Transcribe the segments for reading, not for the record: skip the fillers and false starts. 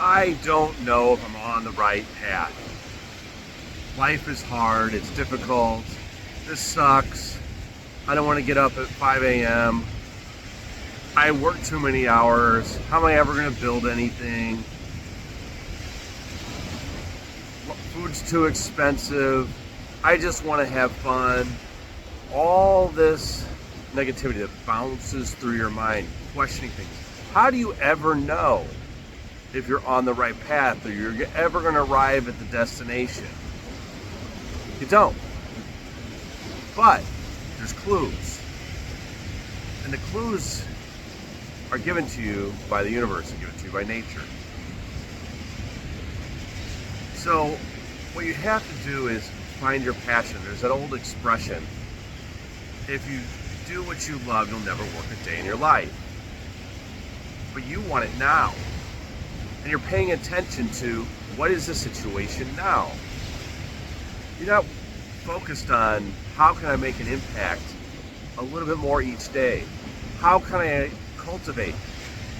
I don't know if I'm on the right path. Life is hard, it's difficult, this sucks. I don't want to get up at 5 a.m. I work too many hours. How am I ever going to build anything? Food's too expensive. I just want to have fun. All this negativity that bounces through your mind, questioning things. How do you ever know if you're on the right path or you're ever going to arrive at the destination? You don't. But there's clues. And the clues are given to you by the universe and given to you by nature. So what you have to do is find your passion. There's that old expression, if you do what you love, you'll never work a day in your life. But you want it now. And you're paying attention to what is the situation now. You're not focused on how can I make an impact a little bit more each day. How can I cultivate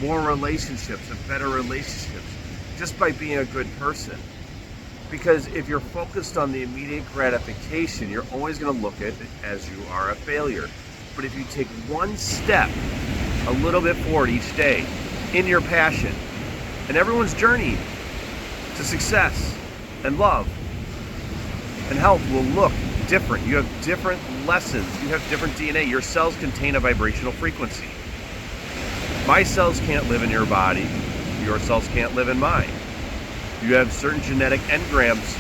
more relationships and better relationships just by being a good person? Because if you're focused on the immediate gratification, you're always going to look at it as you are a failure. But if you take one step a little bit forward each day in your passion, and everyone's journey to success and love and health will look different. You have different lessons. You have different DNA. Your cells contain a vibrational frequency. My cells can't live in your body. Your cells can't live in mine. You have certain genetic engrams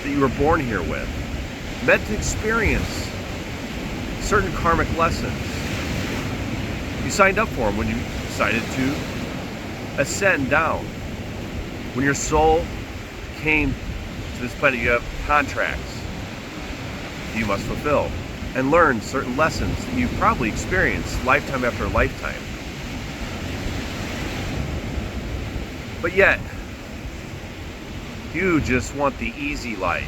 that you were born here with, meant to experience certain karmic lessons. You signed up for them when you decided to ascend down. When your soul came to this planet, you have contracts you must fulfill and learn certain lessons that you've probably experienced lifetime after lifetime. But yet, you just want the easy life.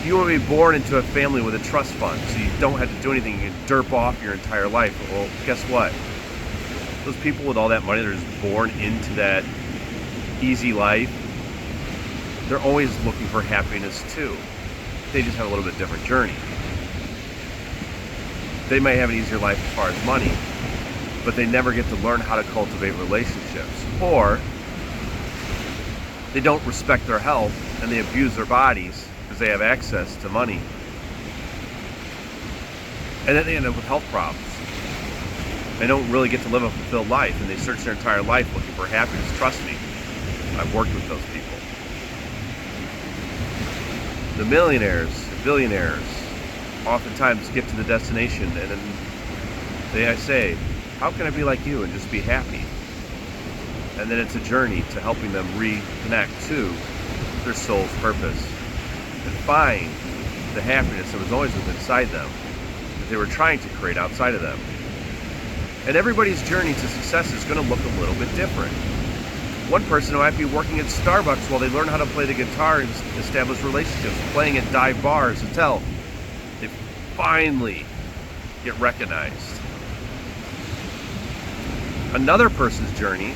You want to be born into a family with a trust fund so you don't have to do anything. You can derp off your entire life. Well, guess what? Those people with all that money, they're just born into that easy life. They're always looking for happiness too. They just have a little bit different journey. They may have an easier life as far as money, but they never get to learn how to cultivate relationships. Or they don't respect their health and they abuse their bodies because they have access to money. And then they end up with health problems. They don't really get to live a fulfilled life, and they search their entire life looking for happiness. Trust me, I've worked with those people. The millionaires, billionaires, oftentimes get to the destination and then I say, how can I be like you and just be happy? And then it's a journey to helping them reconnect to their soul's purpose and find the happiness that was always within inside them, that they were trying to create outside of them. And everybody's journey to success is going to look a little bit different. One person might be working at Starbucks while they learn how to play the guitar and establish relationships, playing at dive bars until they finally get recognized. Another person's journey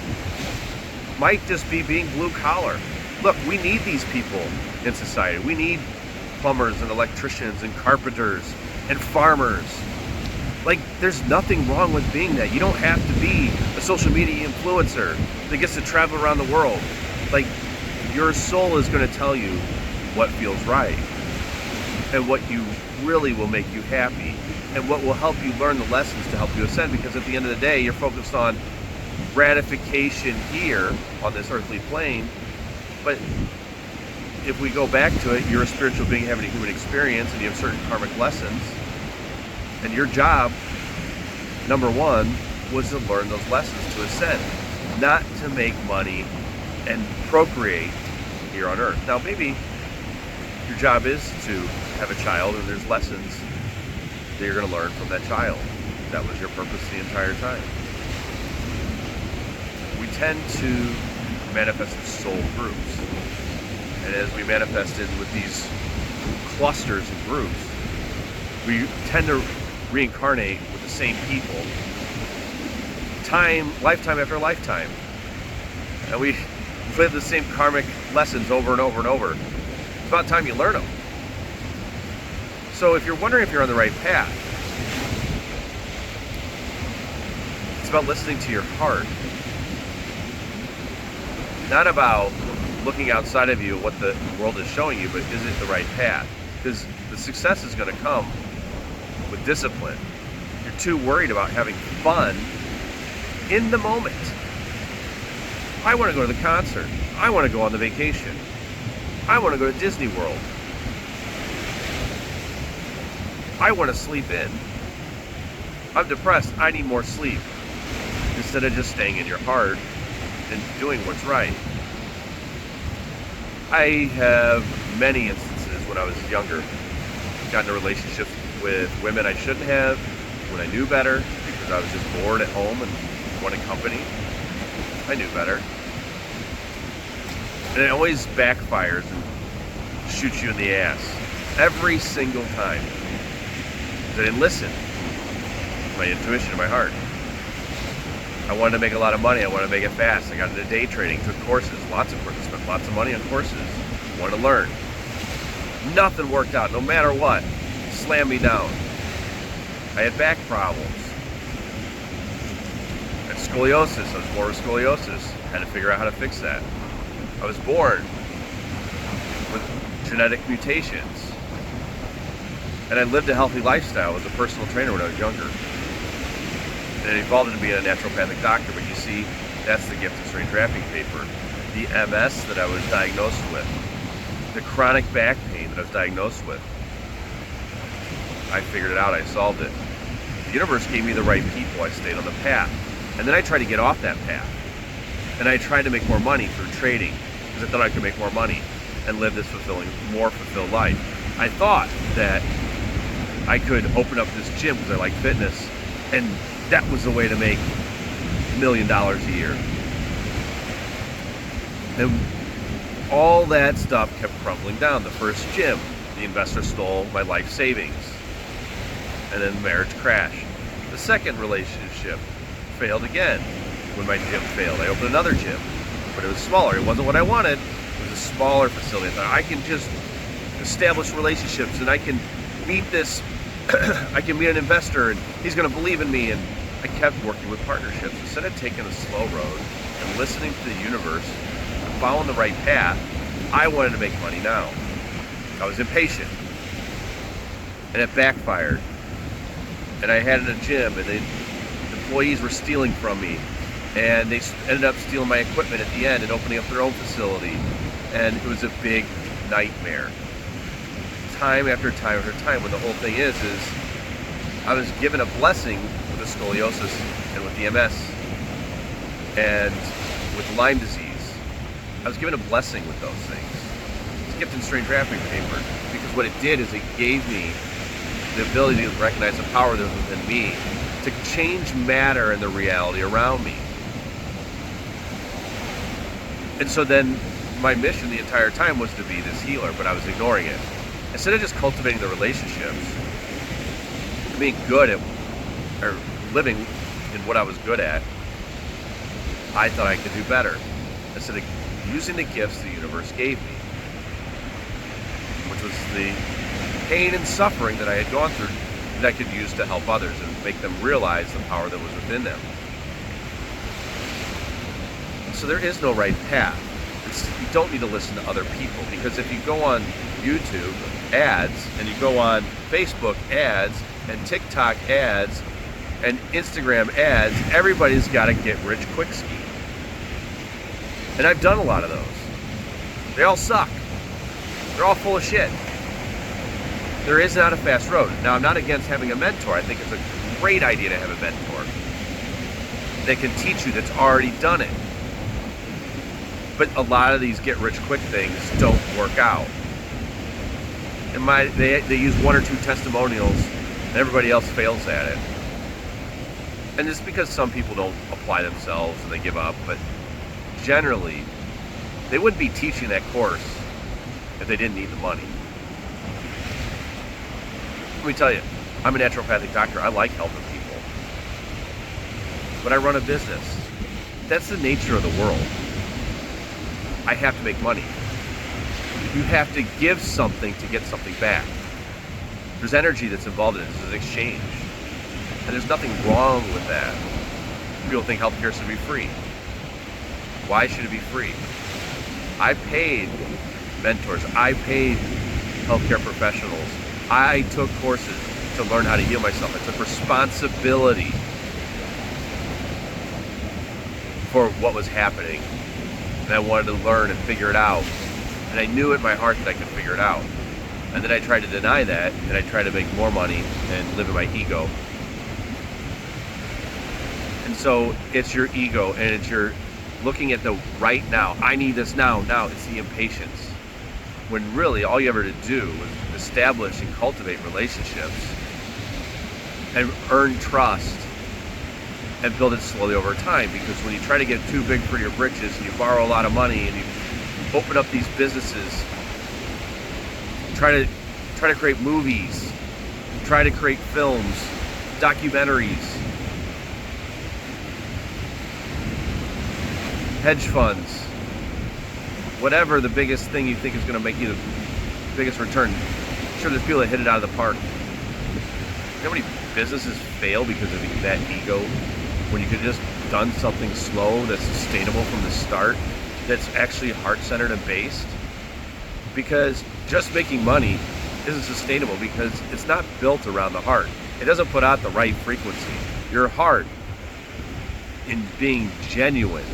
might just be being blue collar. Look, we need these people in society. We need plumbers and electricians and carpenters and farmers. Like, there's nothing wrong with being that. You don't have to be a social media influencer that gets to travel around the world. Like, your soul is going to tell you what feels right and what you really will make you happy and what will help you learn the lessons to help you ascend. Because at the end of the day, you're focused on gratification here on this earthly plane. But if we go back to it, you're a spiritual being having a human experience and you have certain karmic lessons. And your job, number one, was to learn those lessons to ascend, not to make money and procreate here on earth. Now, maybe your job is to have a child and there's lessons that you're going to learn from that child. That was your purpose the entire time. We tend to manifest as soul groups. And as we manifested with these clusters and groups, we tend to reincarnate with the same people lifetime after lifetime. And we live the same karmic lessons over and over and over. It's about time you learn them. So if you're wondering if you're on the right path, it's about listening to your heart. Not about looking outside of you at what the world is showing you, but is it the right path? Because the success is going to come with discipline. You're too worried about having fun in the moment. I want to go to the concert. I want to go on the vacation. I want to go to Disney World. I want to sleep in. I'm depressed. I need more sleep. Instead of just staying in your heart and doing what's right. I have many instances when I was younger, got into relationships with women I shouldn't have, when I knew better, because I was just bored at home and wanted company. I knew better. And it always backfires and shoots you in the ass. Every single time. Because I didn't listen to my intuition and my heart. I wanted to make a lot of money. I wanted to make it fast. I got into day trading, took courses, lots of courses, spent lots of money on courses. Wanted to learn. Nothing worked out, no matter what. Slammed me down. I had back problems. I had scoliosis. I was born with scoliosis. Had to figure out how to fix that. I was born with genetic mutations. And I lived a healthy lifestyle as a personal trainer when I was younger. And it evolved into being a naturopathic doctor, but you see, that's the gift of strange wrapping paper. The MS that I was diagnosed with, the chronic back pain that I was diagnosed with, I figured it out, I solved it. The universe gave me the right people, I stayed on the path. And then I tried to get off that path. And I tried to make more money through trading, because I thought I could make more money and live this more fulfilled life. I thought that I could open up this gym because I like fitness, and that was the way to make $1 million a year. And all that stuff kept crumbling down. The first gym, the investor stole my life savings. And then marriage crashed. The second relationship failed again. When my gym failed, I opened another gym, but it was smaller. It wasn't what I wanted. It was a smaller facility. I thought I can just establish relationships and I can meet this I can meet an investor and he's going to believe in me. And I kept working with partnerships. Instead of taking a slow road and listening to the universe and following the right path, I wanted to make money now. I was impatient. And it backfired. And I had a gym and the employees were stealing from me. And they ended up stealing my equipment at the end and opening up their own facility. And it was a big nightmare. Time after time after time, when the whole thing is I was given a blessing with the scoliosis and with the MS and with Lyme disease. I was given a blessing with those things. It's a gift in strange wrapping paper, because what it did is it gave me the ability to recognize the power that was within me to change matter and the reality around me. And so then my mission the entire time was to be this healer, but I was ignoring it. Instead of just cultivating the relationships, being good at, or living in what I was good at, I thought I could do better. Instead of using the gifts the universe gave me, which was the pain and suffering that I had gone through that I could use to help others and make them realize the power that was within them. So there is no right path. You don't need to listen to other people, because if you go on YouTube ads and you go on Facebook ads and TikTok ads and Instagram ads, everybody's got a get rich quick scheme. And I've done a lot of those. They all suck. They're all full of shit. There is not a fast road. Now, I'm not against having a mentor. I think it's a great idea to have a mentor that can teach you, that's already done it. But a lot of these get-rich-quick things don't work out. And they use one or two testimonials, and everybody else fails at it. And it's because some people don't apply themselves and they give up. But generally, they wouldn't be teaching that course if they didn't need the money. Let me tell you, I'm a naturopathic doctor. I like helping people. But I run a business. That's the nature of the world. I have to make money. You have to give something to get something back. There's energy that's involved in it. There's an exchange. And there's nothing wrong with that. People think healthcare should be free. Why should it be free? I paid mentors. I paid healthcare professionals. I took courses to learn how to heal myself. I took responsibility for what was happening. And I wanted to learn and figure it out. And I knew in my heart that I could figure it out. And then I tried to deny that, and I tried to make more money and live in my ego. And so it's your ego, and it's your looking at the right now. I need this now. It's the impatience. When really all you ever to do was establish and cultivate relationships and earn trust and build it slowly over time. Because when you try to get too big for your britches and you borrow a lot of money and you open up these businesses, try to create movies, try to create films, documentaries, hedge funds, whatever the biggest thing you think is going to make you the biggest return. Sure, there's people that hit it out of the park. You know how many businesses fail because of that ego? When you could have just done something slow that's sustainable from the start, that's actually heart-centered and based. Because just making money isn't sustainable because it's not built around the heart. It doesn't put out the right frequency. Your heart, in being genuine,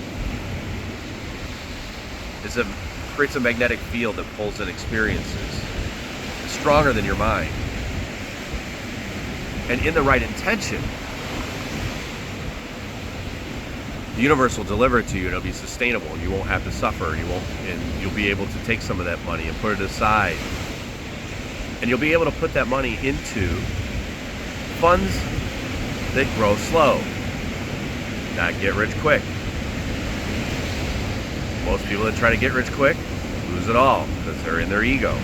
creates a magnetic field that pulls in experiences. It's stronger than your mind. And in the right intention, the universe will deliver it to you, and it'll be sustainable. You won't have to suffer. And you'll be able to take some of that money and put it aside. And you'll be able to put that money into funds that grow slow, not get rich quick. Most people that try to get rich quick lose it all because they're in their ego.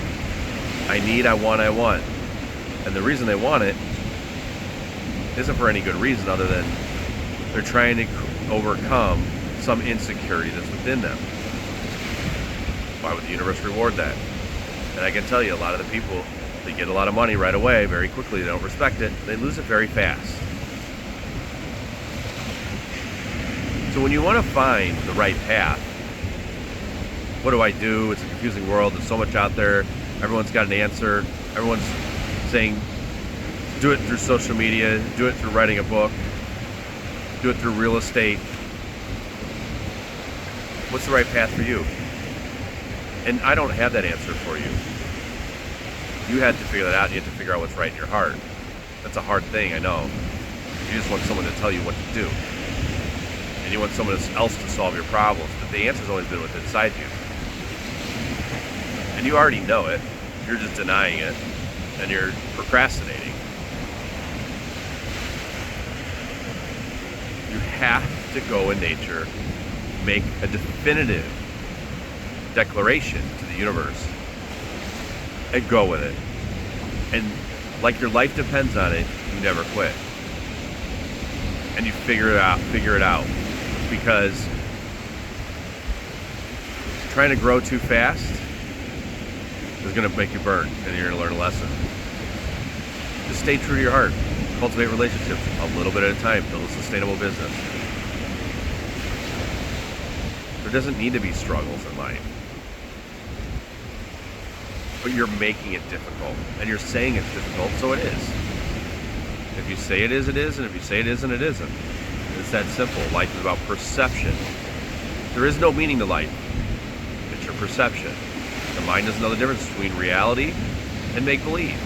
I want. And the reason they want it isn't for any good reason other than they're trying to overcome some insecurity that's within them. Why would the universe reward that? And I can tell you, a lot of the people, they get a lot of money right away, very quickly, they don't respect it, they lose it very fast. So when you want to find the right path, what do I do? It's a confusing world, there's so much out there, everyone's got an answer, everyone's saying, do it through social media, do it through writing a book, do it through real estate. What's the right path for you? And I don't have that answer for you. You had to figure that out. You have to figure out what's right in your heart. That's a hard thing, I know. You just want someone to tell you what to do. And you want someone else to solve your problems. But the answer's always been within inside you. And you already know it. You're just denying it. And you're procrastinating. You have to go in nature, make a definitive declaration to the universe, and go with it. And like your life depends on it, you never quit. And you figure it out. Because trying to grow too fast is going to make you burn, and you're going to learn a lesson. Just stay true to your heart. Cultivate relationships a little bit at a time. Build a sustainable business. There doesn't need to be struggles in life. But you're making it difficult. And you're saying it's difficult, so it is. If you say it is, it is. And if you say it isn't, it isn't. It's that simple. Life is about perception. There is no meaning to life. It's your perception. The mind doesn't know the difference between reality and make-believe.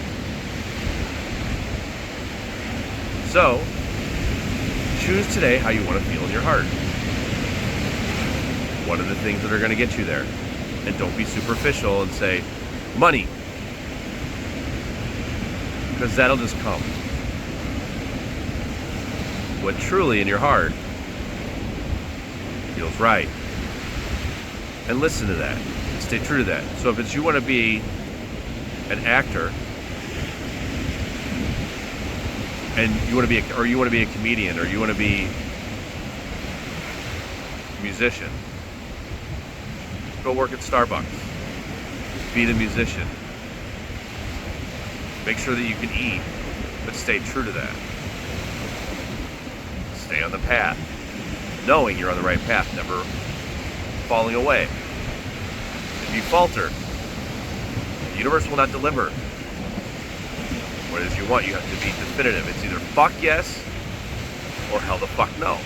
So, choose today how you want to feel in your heart. What are the things that are going to get you there? And don't be superficial and say, money. Because that'll just come. What truly in your heart feels right. And listen to that. Stay true to that. So if it's you want to be an actor, and you want to be a comedian, or you want to be a musician, Go work at Starbucks. Be the musician. Make sure that you can eat, but stay true to that. Stay on the path, knowing you're on the right path, never falling away. If you falter, the universe will not deliver what it is you want. You have to be definitive. It's either fuck yes or hell the fuck no.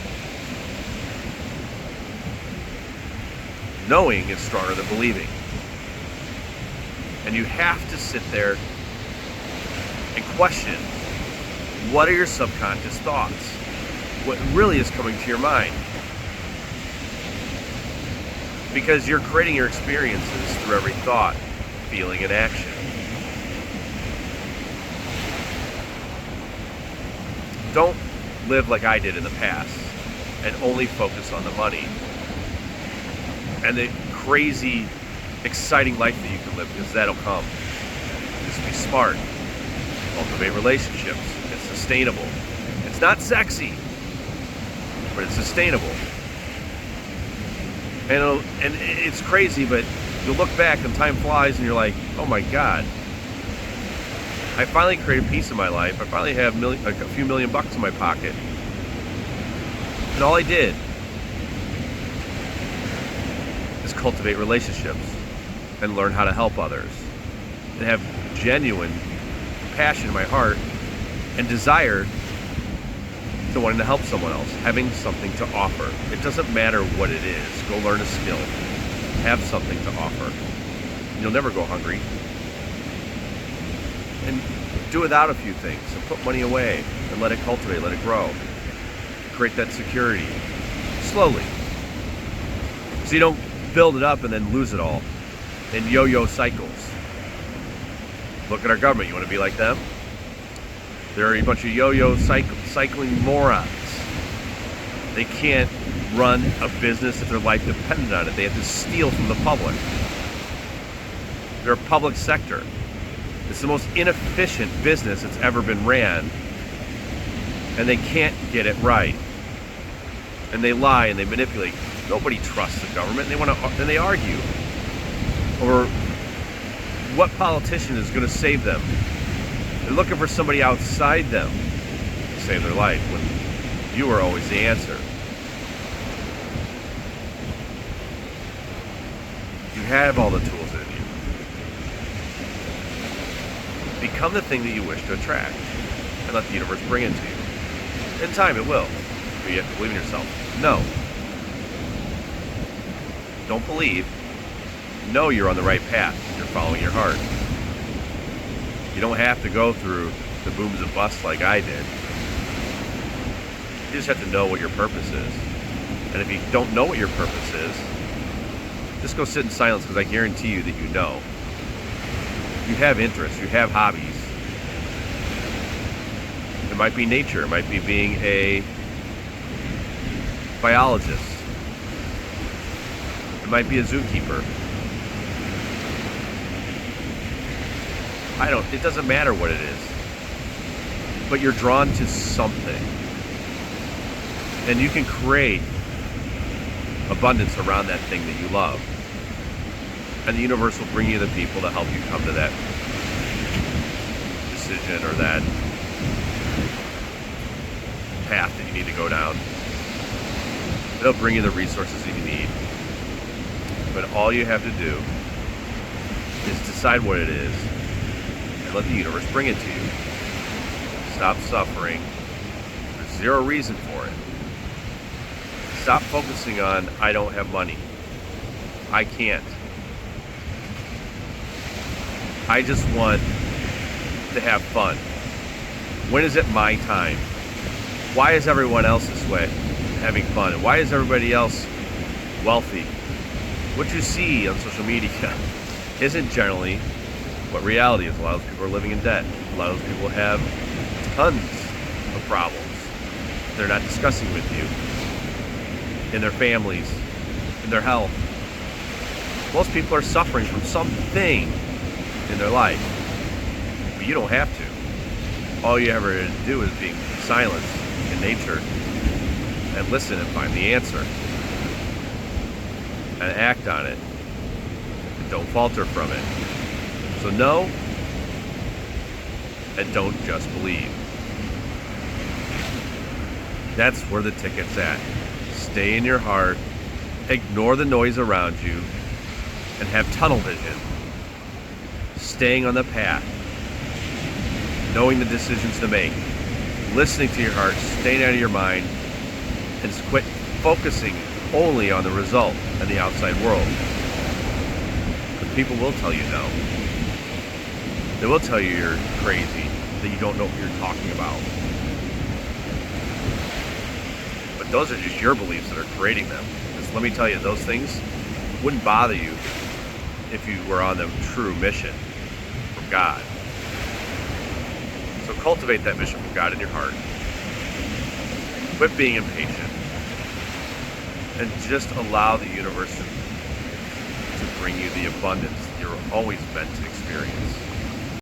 Knowing is stronger than believing. And you have to sit there and question, what are your subconscious thoughts? What really is coming to your mind? Because you're creating your experiences through every thought, feeling, and action. Don't live like I did in the past and only focus on the money and the crazy, exciting life that you can live, because that'll come. Just be smart. Cultivate relationships. It's sustainable. It's not sexy, but it's sustainable. And it's crazy, but you'll look back and time flies and you're like, oh my God. I finally created peace in my life. I finally have a few $1 million in my pocket. And all I did is cultivate relationships and learn how to help others and have genuine passion in my heart and desire to wanting to help someone else, having something to offer. It doesn't matter what it is. Go learn a skill. Have something to offer. You'll never go hungry. And do without a few things and put money away and let it cultivate, let it grow. Create that security slowly. So you don't build it up and then lose it all in yo-yo cycles. Look at our government. You want to be like them? They're a bunch of yo-yo cycling morons. They can't run a business if their life depended on it. They have to steal from the public. They're a public sector. It's the most inefficient business that's ever been ran, and they can't get it right. And they lie and they manipulate. Nobody trusts the government. And they argue over what politician is going to save them. They're looking for somebody outside them to save their life, when you are always the answer. You have all the tools in you. Become the thing that you wish to attract, and let the universe bring it to you. In time, it will. But you have to believe in yourself. No. Don't believe. Know you're on the right path. You're following your heart. You don't have to go through the booms and busts like I did. You just have to know what your purpose is. And if you don't know what your purpose is, just go sit in silence, because I guarantee you that you know. You have interests. You have hobbies. It might be nature. It might be being a biologist. It might be a zookeeper. It doesn't matter what it is. But you're drawn to something. And you can create abundance around that thing that you love. And the universe will bring you the people to help you come to that decision or that path that you need to go down. They'll bring you the resources that you need. But all you have to do is decide what it is and let the universe bring it to you. Stop suffering. There's zero reason for it. Stop focusing on, I don't have money. I can't. I just want to have fun. When is it my time? Why is everyone else this way, having fun? And why is everybody else wealthy? What you see on social media isn't generally what reality is. A lot of those people are living in debt. A lot of those people have tons of problems they're not discussing with you in their families, in their health. Most people are suffering from something in their life, but you don't have to. All you ever do is be in silence in nature and listen and find the answer and act on it and don't falter from it. So know and don't just believe. That's where the ticket's at. Stay in your heart, ignore the noise around you, and have tunnel vision. Staying on the path, knowing the decisions to make, listening to your heart, staying out of your mind, and just quit focusing only on the result and the outside world. But people will tell you no. They will tell you you're crazy, that you don't know what you're talking about. But those are just your beliefs that are creating them. Because let me tell you, those things wouldn't bother you if you were on the true mission from God. So cultivate that mission from God in your heart. Quit being impatient. And just allow the universe to bring you the abundance that you're always meant to experience.